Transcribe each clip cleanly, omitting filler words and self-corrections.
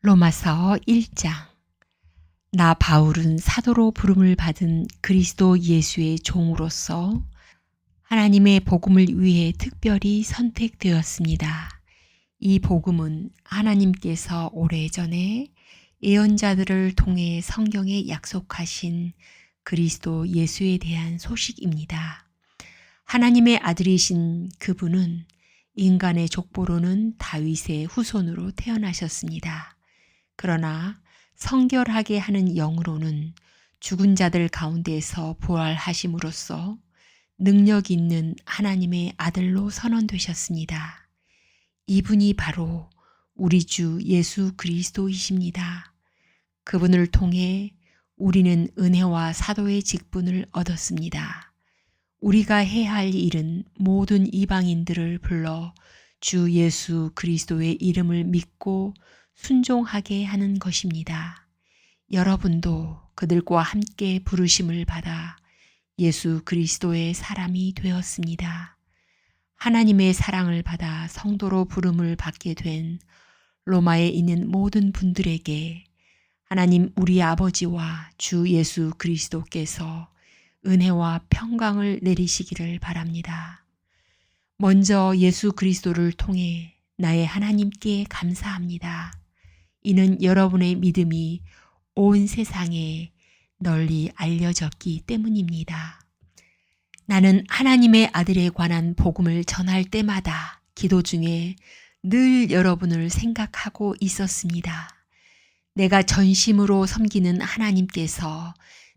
로마서 1장. 나 바울은 사도로 부름을 받은 그리스도 예수의 종으로서 하나님의 복음을 위해 특별히 선택되었습니다. 이 복음은 하나님께서 오래전에 예언자들을 통해 성경에 약속하신 그리스도 예수에 대한 소식입니다. 하나님의 아들이신 그분은 인간의 족보로는 다윗의 후손으로 태어나셨습니다. 그러나 성결하게 하는 영으로는 죽은 자들 가운데에서 부활하심으로써 능력 있는 하나님의 아들로 선언되셨습니다. 이분이 바로 우리 주 예수 그리스도이십니다. 그분을 통해 우리는 은혜와 사도의 직분을 얻었습니다. 우리가 해야 할 일은 모든 이방인들을 불러 주 예수 그리스도의 이름을 믿고 순종하게 하는 것입니다. 여러분도 그들과 함께 부르심을 받아 예수 그리스도의 사람이 되었습니다. 하나님의 사랑을 받아 성도로 부름을 받게 된 로마에 있는 모든 분들에게 하나님 우리 아버지와 주 예수 그리스도께서 은혜와 평강을 내리시기를 바랍니다. 먼저 예수 그리스도를 통해 나의 하나님께 감사합니다. 이는 여러분의 믿음이 온 세상에 널리 알려졌기 때문입니다. 나는 하나님의 아들에 관한 복음을 전할 때마다 기도 중에 늘 여러분을 생각하고 있었습니다. 내가 전심으로 섬기는 하나님께서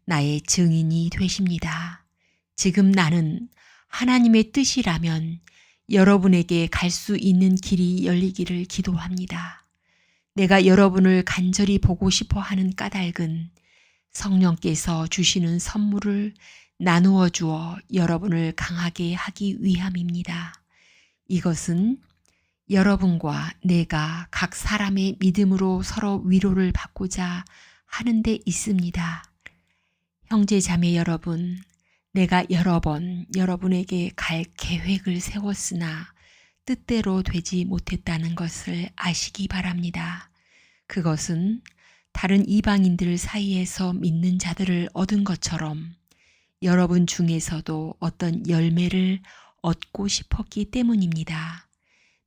나의 증인이 되십니다. 지금 나는 하나님의 뜻이라면 여러분에게 갈 수 있는 길이 열리기를 기도합니다. 내가 여러분을 간절히 보고 싶어 하는 까닭은 성령께서 주시는 선물을 나누어 주어 여러분을 강하게 하기 위함입니다. 이것은 여러분과 내가 각 사람의 믿음으로 서로 위로를 받고자 하는 데 있습니다. 형제 자매 여러분, 내가 여러 번 여러분에게 갈 계획을 세웠으나 뜻대로 되지 못했다는 것을 아시기 바랍니다. 그것은 다른 이방인들 사이에서 믿는 자들을 얻은 것처럼 여러분 중에서도 어떤 열매를 얻고 싶었기 때문입니다.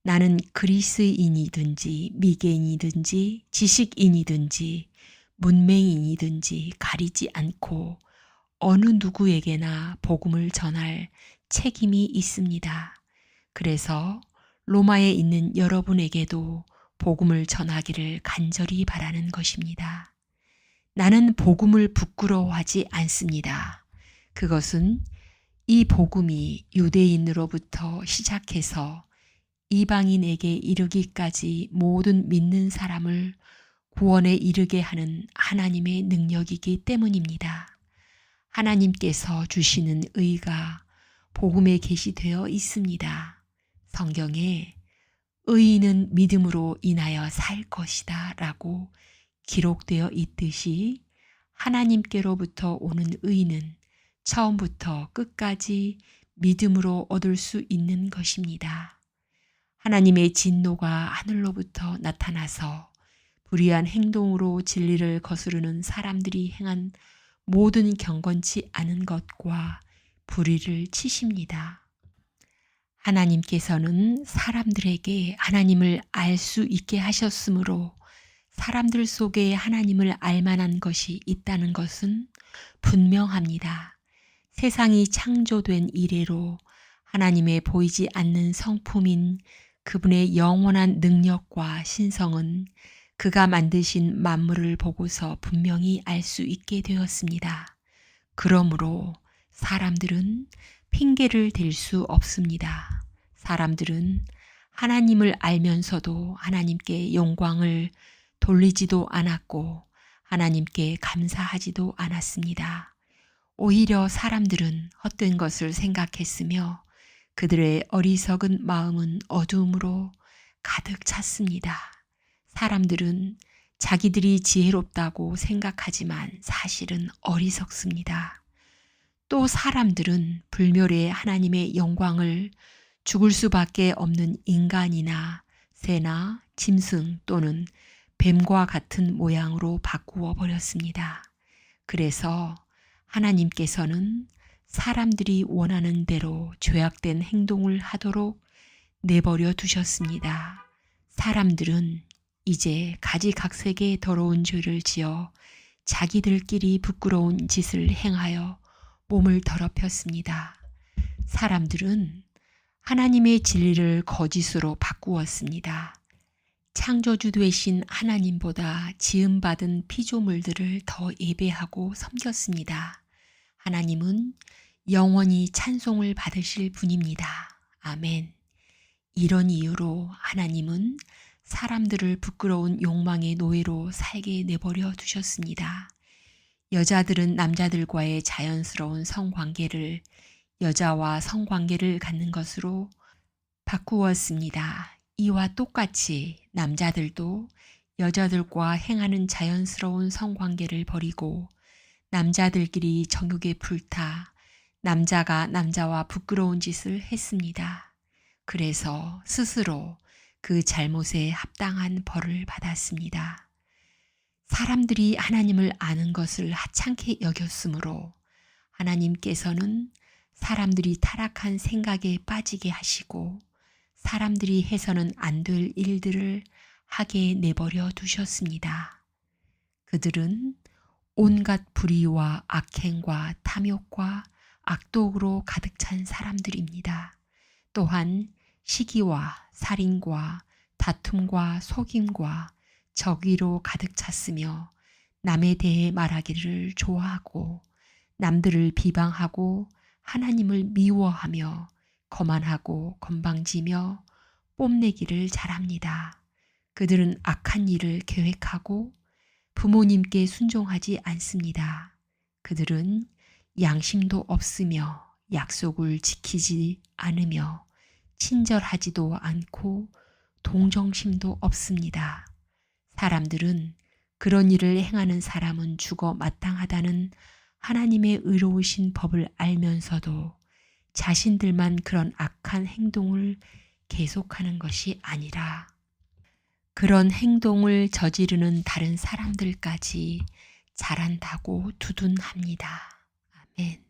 나는 그리스인이든지 미개인이든지 지식인이든지 문맹인이든지 가리지 않고 어느 누구에게나 복음을 전할 책임이 있습니다. 그래서 로마에 있는 여러분에게도 복음을 전하기를 간절히 바라는 것입니다. 나는 복음을 부끄러워하지 않습니다. 그것은 이 복음이 유대인으로부터 시작해서 이방인에게 이르기까지 모든 믿는 사람을 구원에 이르게 하는 하나님의 능력이기 때문입니다. 하나님께서 주시는 의가 복음에 게시되어 있습니다. 성경에 의인은 믿음으로 인하여 살 것이다 라고 기록되어 있듯이 하나님께로부터 오는 의는 처음부터 끝까지 믿음으로 얻을 수 있는 것입니다. 하나님의 진노가 하늘로부터 나타나서 불의한 행동으로 진리를 거스르는 사람들이 행한 모든 경건치 않은 것과 불의를 치십니다. 하나님께서는 사람들에게 하나님을 알 수 있게 하셨으므로 사람들 속에 하나님을 알 만한 것이 있다는 것은 분명합니다. 세상이 창조된 이래로 하나님의 보이지 않는 성품인 그분의 영원한 능력과 신성은 그가 만드신 만물을 보고서 분명히 알 수 있게 되었습니다. 그러므로 사람들은 핑계를 댈 수 없습니다. 사람들은 하나님을 알면서도 하나님께 영광을 돌리지도 않았고 하나님께 감사하지도 않았습니다. 오히려 사람들은 헛된 것을 생각했으며 그들의 어리석은 마음은 어두움으로 가득 찼습니다. 사람들은 자기들이 지혜롭다고 생각하지만 사실은 어리석습니다. 또 사람들은 불멸의 하나님의 영광을 죽을 수밖에 없는 인간이나 새나 짐승 또는 뱀과 같은 모양으로 바꾸어 버렸습니다. 그래서 하나님께서는 사람들이 원하는 대로 죄악된 행동을 하도록 내버려 두셨습니다. 사람들은 이제 가지각색의 더러운 죄를 지어 자기들끼리 부끄러운 짓을 행하여 몸을 더럽혔습니다. 사람들은 하나님의 진리를 거짓으로 바꾸었습니다. 창조주 되신 하나님보다 지음받은 피조물들을 더 예배하고 섬겼습니다. 하나님은 영원히 찬송을 받으실 분입니다. 아멘. 이런 이유로 하나님은 사람들을 부끄러운 욕망의 노예로 살게 내버려 두셨습니다. 여자들은 남자들과의 자연스러운 성관계를 여자와 성관계를 갖는 것으로 바꾸었습니다. 이와 똑같이 남자들도 여자들과 행하는 자연스러운 성관계를 버리고 남자들끼리 정욕에 불타 남자가 남자와 부끄러운 짓을 했습니다. 그래서 스스로 그 잘못에 합당한 벌을 받았습니다. 사람들이 하나님을 아는 것을 하찮게 여겼으므로 하나님께서는 사람들이 타락한 생각에 빠지게 하시고 사람들이 해서는 안 될 일들을 하게 내버려 두셨습니다. 그들은 온갖 불의와 악행과 탐욕과 악독으로 가득 찬 사람들입니다. 또한 시기와 살인과 다툼과 속임과 적의로 가득 찼으며 남에 대해 말하기를 좋아하고 남들을 비방하고 하나님을 미워하며 거만하고 건방지며 뽐내기를 잘합니다. 그들은 악한 일을 계획하고 부모님께 순종하지 않습니다. 그들은 양심도 없으며 약속을 지키지 않으며 친절하지도 않고 동정심도 없습니다. 사람들은 그런 일을 행하는 사람은 죽어 마땅하다는 하나님의 의로우신 법을 알면서도 자신들만 그런 악한 행동을 계속하는 것이 아니라 그런 행동을 저지르는 다른 사람들까지 잘한다고 두둔합니다. 아멘.